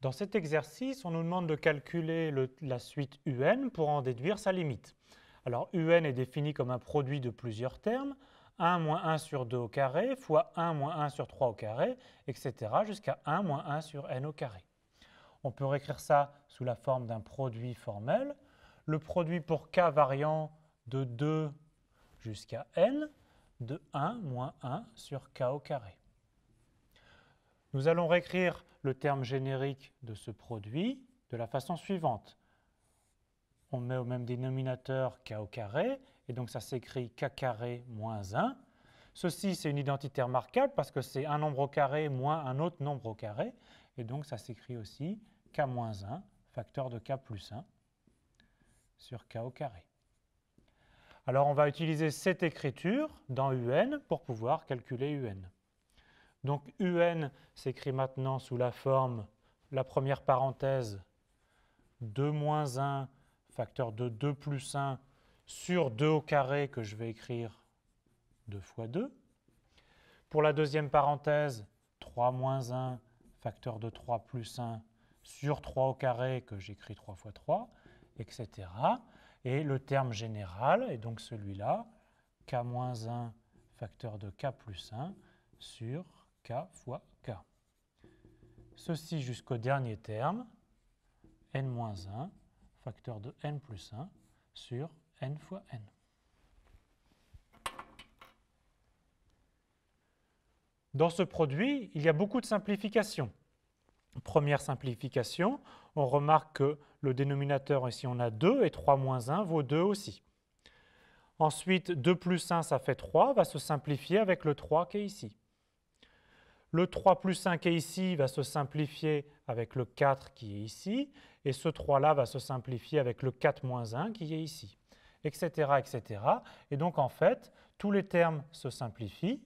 Dans cet exercice, on nous demande de calculer la suite UN pour en déduire sa limite. Alors UN est défini comme un produit de plusieurs termes, 1 moins 1 sur 2 au carré, fois 1 moins 1 sur 3 au carré, etc. jusqu'à 1 moins 1 sur n au carré. On peut réécrire ça sous la forme d'un produit formel. Le produit pour k variant de 2 jusqu'à n de 1 moins 1 sur k au carré. Nous allons réécrire le terme générique de ce produit de la façon suivante. On met au même dénominateur k au carré, et donc ça s'écrit k carré moins 1. Ceci, c'est une identité remarquable parce que c'est un nombre au carré moins un autre nombre au carré, et donc ça s'écrit aussi k moins 1, facteur de k plus 1, sur k au carré. Alors on va utiliser cette écriture dans UN pour pouvoir calculer UN. Donc UN s'écrit maintenant sous la forme, la première parenthèse, 2 moins 1, facteur de 2 plus 1, sur 2 au carré que je vais écrire 2 fois 2. Pour la deuxième parenthèse, 3 moins 1, facteur de 3 plus 1, sur 3 au carré que j'écris 3 fois 3, etc. Et le terme général est donc celui-là, k moins 1, facteur de k plus 1, sur k fois k. Ceci jusqu'au dernier terme, n-1, facteur de n plus 1, sur n fois n. Dans ce produit, il y a beaucoup de simplifications. Première simplification, on remarque que le dénominateur, ici on a 2, et 3 moins 1 vaut 2 aussi. Ensuite, 2 plus 1, ça fait 3, va se simplifier avec le 3 qui est ici. Le 3 plus 1 qui est ici va se simplifier avec le 4 qui est ici, et ce 3-là va se simplifier avec le 4 moins 1 qui est ici, etc., etc. Et donc en fait, tous les termes se simplifient.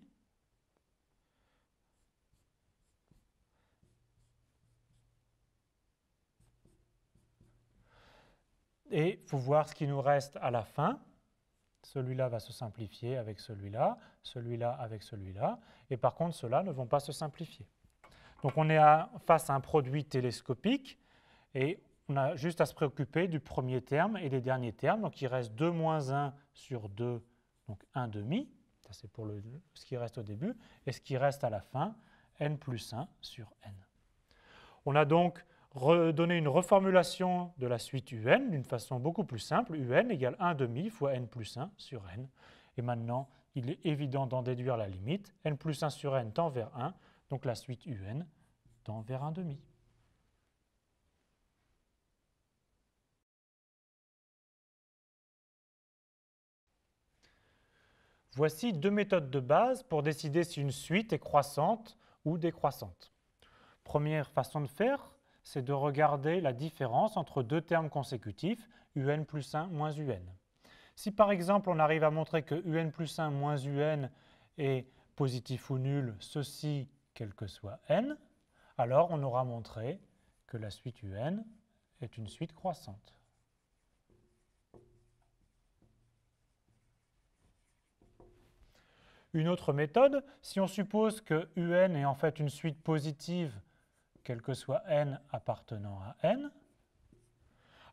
Et il faut voir ce qui nous reste à la fin. Celui-là va se simplifier avec celui-là, celui-là avec celui-là, et par contre, ceux-là ne vont pas se simplifier. Donc on est face à un produit télescopique, et on a juste à se préoccuper du premier terme et des derniers termes. Donc il reste 2 moins 1 sur 2, donc 1 demi, ça c'est pour ce qui reste au début, et ce qui reste à la fin, n plus 1 sur n. On a donc redonné une reformulation de la suite UN d'une façon beaucoup plus simple. UN égale 1 demi fois n plus 1 sur n. Et maintenant, il est évident d'en déduire la limite. N plus 1 sur n tend vers 1, donc la suite UN tend vers 1 demi. Voici deux méthodes de base pour décider si une suite est croissante ou décroissante. Première façon de faire, c'est de regarder la différence entre deux termes consécutifs, un plus 1 moins un. Si par exemple on arrive à montrer que un plus 1 moins un est positif ou nul, ceci quel que soit n, alors on aura montré que la suite un est une suite croissante. Une autre méthode, si on suppose que un est en fait une suite positive, quel que soit n appartenant à n,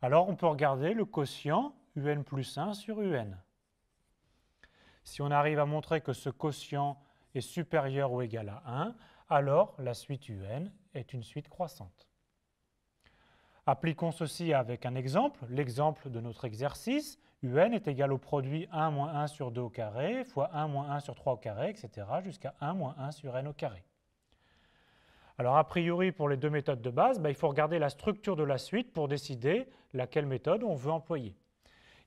alors on peut regarder le quotient un plus 1 sur un. Si on arrive à montrer que ce quotient est supérieur ou égal à 1, alors la suite un est une suite croissante. Appliquons ceci avec un exemple, l'exemple de notre exercice. Un est égal au produit 1 moins 1 sur 2 au carré fois 1 moins 1 sur 3 au carré, etc. jusqu'à 1 moins 1 sur n au carré. Alors a priori, pour les deux méthodes de base, il faut regarder la structure de la suite pour décider laquelle méthode on veut employer.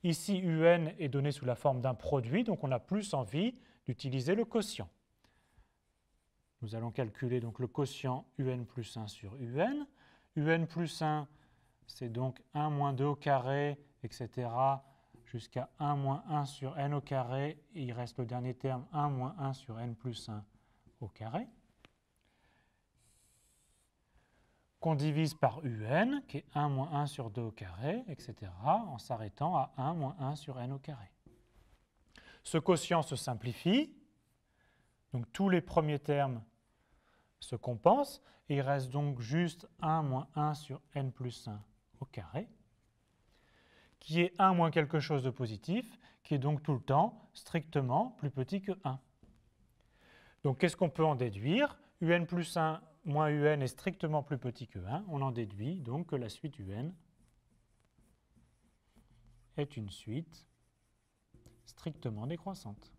Ici, un est donné sous la forme d'un produit, donc on a plus envie d'utiliser le quotient. Nous allons calculer donc le quotient un plus 1 sur un. Un plus 1, c'est donc 1 moins 2 au carré, etc. jusqu'à 1 moins 1 sur n au carré. Et il reste le dernier terme, 1 moins 1 sur n plus 1 au carré. Qu'on divise par un, qui est 1 moins 1 sur 2 au carré, etc., en s'arrêtant à 1 moins 1 sur n au carré. Ce quotient se simplifie, donc tous les premiers termes se compensent et il reste donc juste 1 moins 1 sur n plus 1 au carré, qui est 1 moins quelque chose de positif, qui est donc tout le temps strictement plus petit que 1. Donc qu'est-ce qu'on peut en déduire? Un plus 1 moins un est strictement plus petit que 1. On en déduit donc que la suite un est une suite strictement décroissante.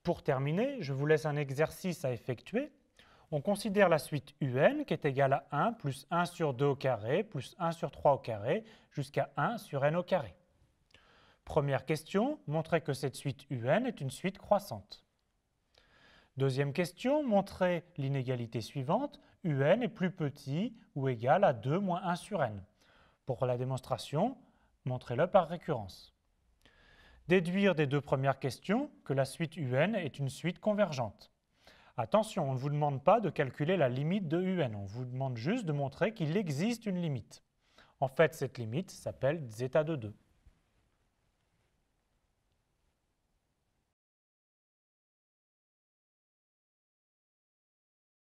Pour terminer, je vous laisse un exercice à effectuer. On considère la suite un qui est égale à 1 plus 1 sur 2 au carré plus 1 sur 3 au carré jusqu'à 1 sur n au carré. Première question, montrer que cette suite un est une suite croissante. Deuxième question, montrer l'inégalité suivante, un est plus petit ou égal à 2 moins 1 sur n. Pour la démonstration, montrez-le par récurrence. Déduire des deux premières questions que la suite un est une suite convergente. Attention, on ne vous demande pas de calculer la limite de un, on vous demande juste de montrer qu'il existe une limite. En fait, cette limite s'appelle zeta de 2.